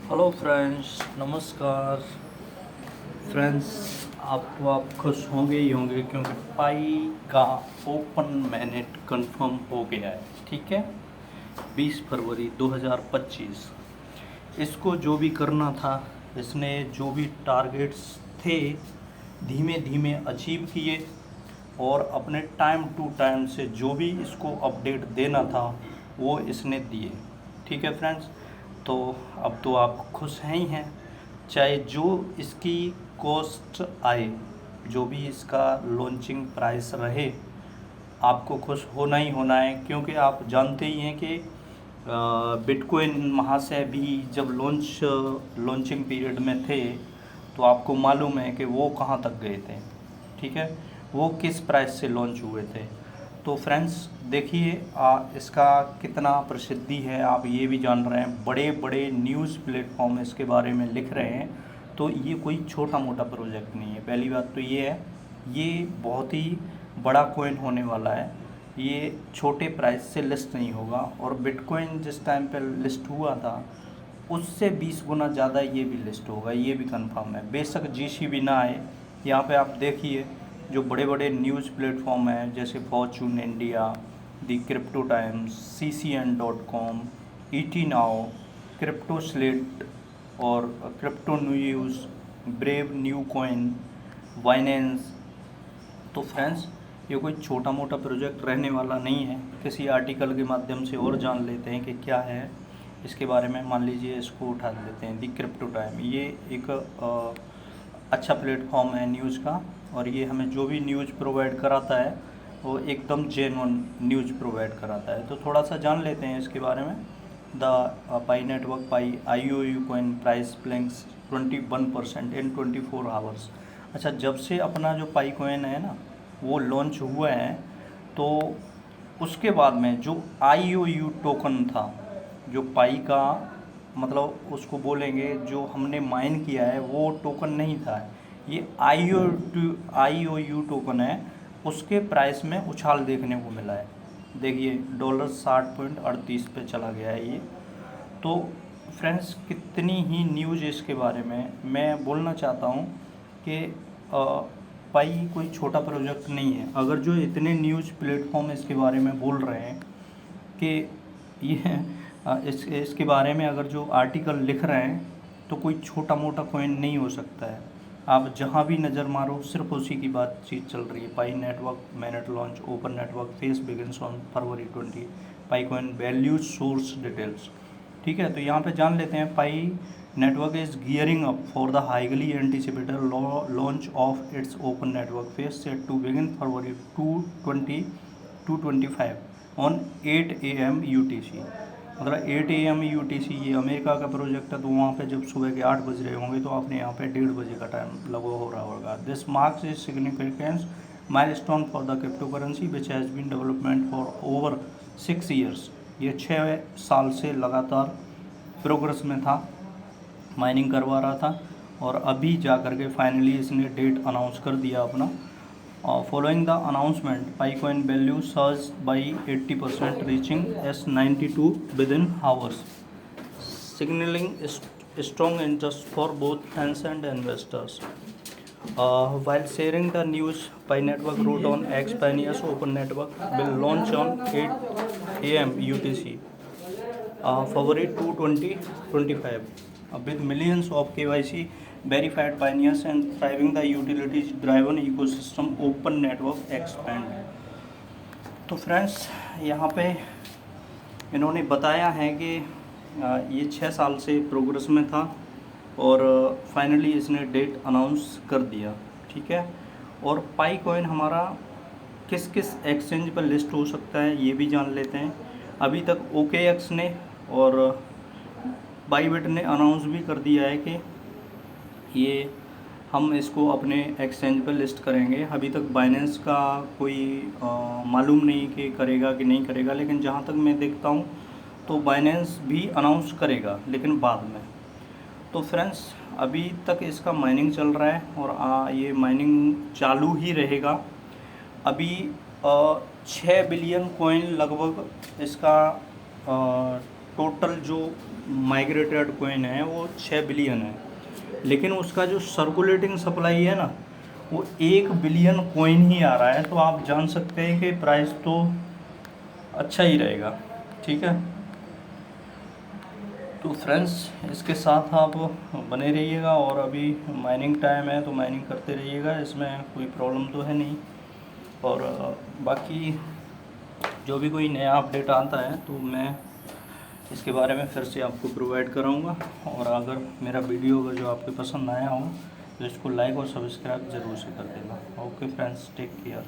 Hello friends, नमस्कार friends. आप खुश होंगे ही होंगे क्योंकि पाई का ओपन मैनेट कंफर्म हो गया है। ठीक है, 20 फरवरी 2025। इसको जो भी करना था, इसने जो भी टारगेट्स थे धीमे धीमे अचीव किए और अपने टाइम टू टाइम से जो भी इसको अपडेट देना था वो इसने दिए। ठीक है फ्रेंड्स, तो अब तो आप खुश हैं ही हैं। चाहे जो इसकी कॉस्ट आए, जो भी इसका लॉन्चिंग प्राइस रहे, आपको खुश होना ही होना है क्योंकि आप जानते ही हैं कि बिटकॉइन महाशय भी जब लॉन्चिंग पीरियड में थे तो आपको मालूम है कि वो कहाँ तक गए थे। ठीक है, वो किस प्राइस से लॉन्च हुए थे। तो फ्रेंड्स देखिए, इसका कितना प्रसिद्धि है आप ये भी जान रहे हैं। बड़े बड़े न्यूज़ प्लेटफॉर्म इसके बारे में लिख रहे हैं। तो ये कोई छोटा मोटा प्रोजेक्ट नहीं है। पहली बात तो ये है, ये बहुत ही बड़ा कॉइन होने वाला है। ये छोटे प्राइस से लिस्ट नहीं होगा और बिटकॉइन जिस टाइम पे लिस्ट हुआ था उससे 20 गुना ज़्यादा ये भी लिस्ट होगा, ये भी कंफर्म है। बेशक जीसी भी ना आए। यहाँ पे आप देखिए, जो बड़े बड़े न्यूज़ प्लेटफॉर्म हैं जैसे Fortune India, the Crypto Times, CCN.com, ET now, crypto slate और crypto news, brave new coin, Binance. तो फ्रेंड्स, ये कोई छोटा मोटा प्रोजेक्ट रहने वाला नहीं है। किसी आर्टिकल के माध्यम से और जान लेते हैं कि क्या है इसके बारे में। मान लीजिए इसको उठा लेते हैं, दी क्रिप्टो टाइम। ये एक अच्छा प्लेटफॉर्म है न्यूज़ का और ये हमें जो भी न्यूज़ प्रोवाइड कराता है वो एकदम जेन्युइन न्यूज़ प्रोवाइड कराता है। तो थोड़ा सा जान लेते हैं इसके बारे में। The Pi network Pi IOU coin price plinks 21% in 24 hours. अच्छा, जब से अपना जो पाई कॉइन है ना वो लॉन्च हुआ है, तो उसके बाद में जो IOU टोकन था, जो पाई का मतलब उसको बोलेंगे, जो हमने माइन किया है वो टोकन नहीं था, ये IOU टोकन है। उसके प्राइस में उछाल देखने को मिला है। देखिए $60.38 पे चला गया है ये। तो फ्रेंड्स, कितनी ही न्यूज़ इसके बारे में मैं बोलना चाहता हूँ कि पाई कोई छोटा प्रोजेक्ट नहीं है। अगर जो इतने न्यूज़ प्लेटफॉर्म इसके बारे में बोल रहे हैं कि ये इसके बारे में अगर जो आर्टिकल लिख रहे हैं, तो कोई छोटा मोटा कॉइन नहीं हो सकता है। आप जहाँ भी नज़र मारो सिर्फ उसी की बातचीत चल रही है। Pi network mainnet launch open network phase begins on February 20। Pi coin value source details. ठीक है, तो यहाँ पे जान लेते हैं। Pi network is gearing up for the highly anticipated launch of its open network phase set to begin February 2/20/2025 on 8 AM UTC। मतलब 8 AM UTC, ये अमेरिका का प्रोजेक्ट है, तो वहाँ पे जब सुबह के 8 बज रहे होंगे तो आपने यहाँ पे 1:30 बजे का टाइम लगा हो रहा होगा। This marks is significance milestone for the crypto currency which has been development for over 6 years. ये 6 साल से लगातार प्रोग्रेस में था, माइनिंग करवा रहा था और अभी जा कर के फाइनली इसने डेट अनाउंस कर दिया अपना। Following the announcement, PiCoin value surged by 80%, reaching S92 within hours, signaling strong interest for both fans and investors. While sharing the news, Pi Network wrote on X, Pioneers Open Network will launch on 8 AM UTC, February 2, 2025, with millions of KYC verified pioneers and thriving the utilities driven ecosystem open network expand। तो friends, यहाँ पे इन्होंने बताया है कि ये 6 साल से प्रोग्रेस में था और फाइनली इसने डेट अनाउंस कर दिया। ठीक है, और पाई कॉइन हमारा किस किस एक्सचेंज पर लिस्ट हो सकता है ये भी जान लेते हैं। अभी तक OKX ने और बाईबिट ने अनाउंस भी कर दिया है कि ये हम इसको अपने एक्सचेंज पर लिस्ट करेंगे। अभी तक बाइनेंस का कोई मालूम नहीं कि करेगा कि नहीं करेगा, लेकिन जहाँ तक मैं देखता हूँ तो बाइनेंस भी अनाउंस करेगा, लेकिन बाद में। तो फ्रेंड्स, अभी तक इसका माइनिंग चल रहा है और ये माइनिंग चालू ही रहेगा। अभी 6 बिलियन कॉइन लगभग इसका टोटल जो माइग्रेटेड कॉइन है वो 6 बिलियन है, लेकिन उसका जो सर्कुलेटिंग सप्लाई है ना वो 1 बिलियन कॉइन ही आ रहा है। तो आप जान सकते हैं कि प्राइस तो अच्छा ही रहेगा। ठीक है, तो फ्रेंड्स इसके साथ आप बने रहिएगा, और अभी माइनिंग टाइम है तो माइनिंग करते रहिएगा, इसमें कोई प्रॉब्लम तो है नहीं। और बाकी जो भी कोई नया अपडेट आता है तो मैं इसके बारे में फिर से आपको प्रोवाइड कराऊंगा। और अगर मेरा वीडियो जो आपको पसंद आया हो तो इसको लाइक और सब्सक्राइब ज़रूर से कर देना। Okay friends, take care.